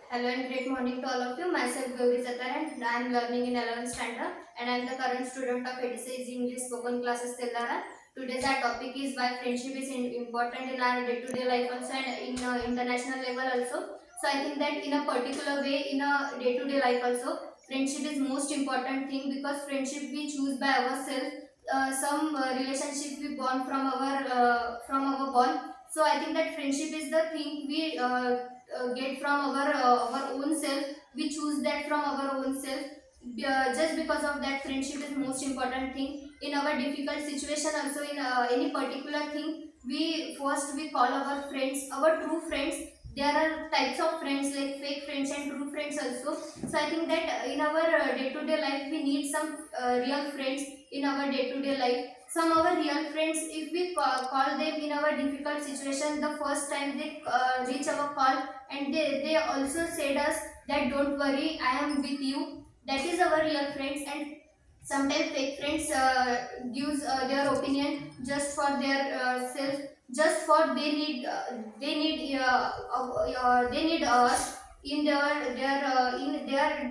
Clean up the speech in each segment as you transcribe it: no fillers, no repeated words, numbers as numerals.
Hello and great morning to all of you. Myself Gauri Satar and I am learning in 11th standard and I am the current student of 86 English spoken classes Tellara. Today's our topic is why friendship is important in our day-to-day life also and in international level also. So I think that in a particular way in a day-to-day life also, friendship is most important thing because friendship we choose by ourselves. Some relationship we born from our born. So I think that friendship is the thing we get from our own self. We choose that from our own self. Just because of that, friendship is most important thing in our difficult situation also. In any particular thing, we call our friends, our true friends. There are types of friends like fake friends and true friends also. So I think that in our day-to-day life we need some real friends in our day-to-day life. Some our real friends, if we call them in our difficult situation, the first time they reach our call, and they also said us that don't worry, I am with you. That is our real friends. And sometimes fake friends gives their opinion just for their self, just for they need us in their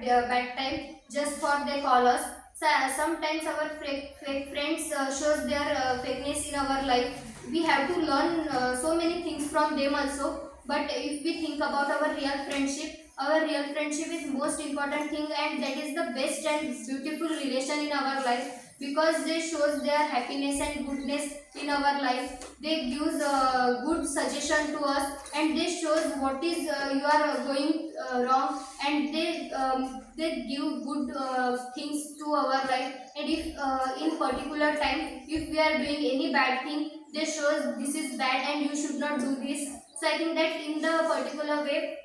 bad time, just for they call us. So sometimes our fake friends shows their fakeness in our life. We have to learn so many things from them also. But if we think about our real friendship is most important thing, and that is the best and beautiful relation in our life, because they shows their happiness and goodness in our life. They gives good suggestion to us, and they shows what is you are going wrong, and they give good things to our life. And if in particular time, if we are doing any bad thing, they shows this is bad and you should not do this. So I think that in the particular way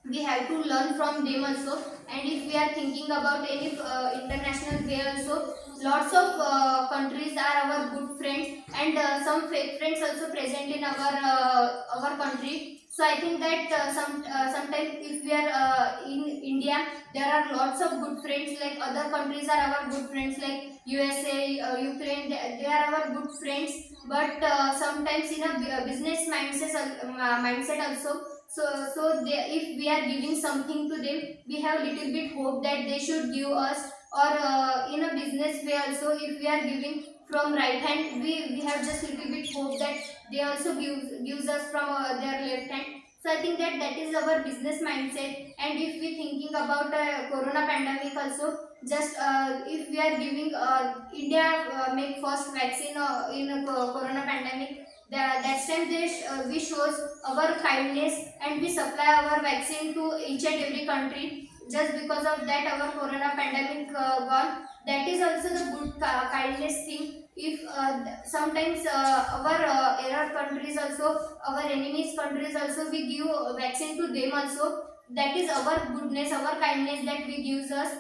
we have to learn from them also. And if we are thinking about any international way also, lots of countries are our good friends, and some fake friends also present in our country. So I think that sometimes if we are in India, there are lots of good friends. Like other countries are our good friends, like USA, Ukraine. They are our good friends. But sometimes in a business mindset also. So if we are giving something to them, we have little bit hope that they should give us. Or in a business way also, if we are giving from right hand, we have just little bit hope that they also gives us from their left hand. So I think that that is our business mindset. And if we thinking about corona pandemic also, just if we are giving India make first vaccine in corona pandemic, that time we shows our kindness, and we supply our vaccine to each and every country. Just because of that, our corona pandemic gone. That is also the good kindness thing. If sometimes our error countries also, our enemies countries also, we give vaccine to them also. That is our goodness, our kindness, that we gives us,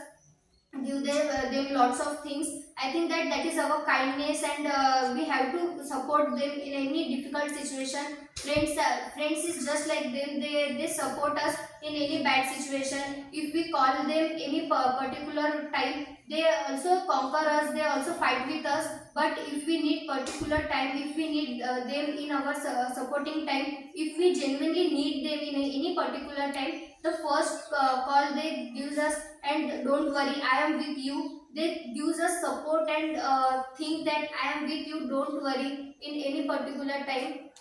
give them lots of things. I think that that is our kindness. And we have to support them in any difficult situation. Friends is just like them. They support us in any bad situation. If we call them any particular time, they also conquer us, they also fight with us. But if we need particular time, if we need them in our supporting time, if we genuinely need them in any particular time, the first call they gives us, and don't worry, I am with you. They gives us support, and think that I am with you, don't worry, in any particular time.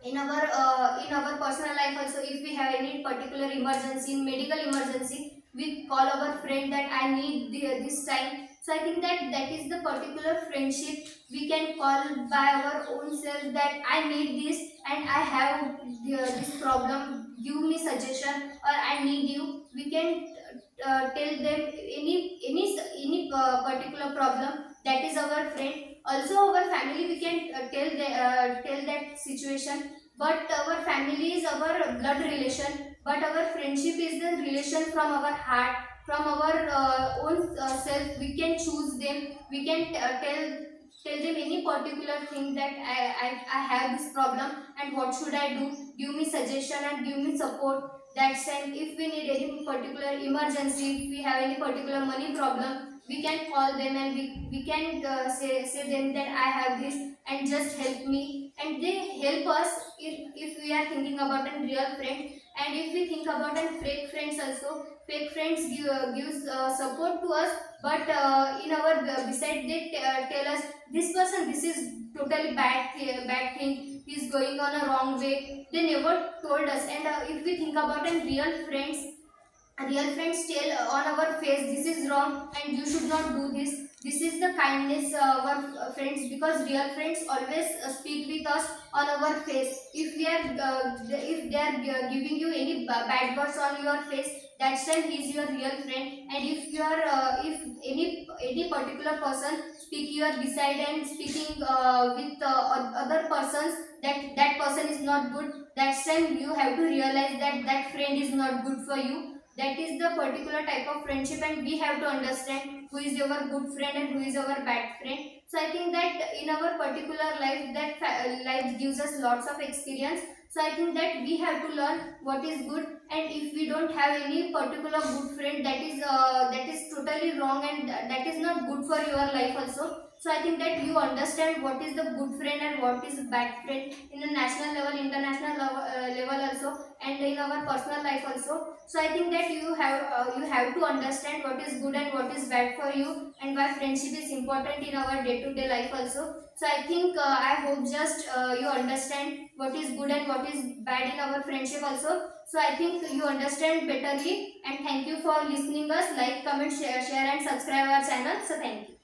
In our personal life also, if we have any particular emergency, in medical emergency, we call our friend that I need this time. So I think that that is the particular friendship. We can call by our own self that I need this, and I have this problem, give me suggestion, or I need you. We can tell them any particular problem. That is our friend. Also our family, we can tell that situation. But our family is our blood relation, but our friendship is the relation from our heart, from our own self. We can choose them. We can tell them any particular thing that I have this problem, and what should I do, give me suggestion and give me support. That's time, if we need any particular emergency, if we have any particular money problem, we can call them, and we can say them that I have this, and just help me. And they help us if we are thinking about a real friend. And if we think about a fake friends also, fake friends gives support to us, but in our beside they tell us this person, this is totally bad thing, he is going on a wrong way. They never told us. And if we think about a real friends tell on our face this is wrong and you should not do this. This is the kindness our friends, because real friends always speak with us on our face. If we are if they are giving you any bad words on your face, that time he is your real friend. And if you are if any particular person speak your beside and speaking with other persons, that person is not good, that time you have to realize that that friend is not good for you. That is the particular type of friendship, and we have to understand who is our good friend and who is our bad friend. So I think that in our particular life, that life gives us lots of experience. So I think that we have to learn what is good, and if we don't have any particular good friend, that is totally wrong, and that is not good for your life also. So I think that you understand what is the good friend and what is bad friend in a national level, international level also, and in our personal life also. So I think that you have to understand what is good and what is bad for you, and why friendship is important in our day to day life also. So I think I hope just you understand what is good and what is bad in our friendship also. So I think you understand betterly, and thank you for listening us. Like, comment, share and subscribe our channel. So thank you.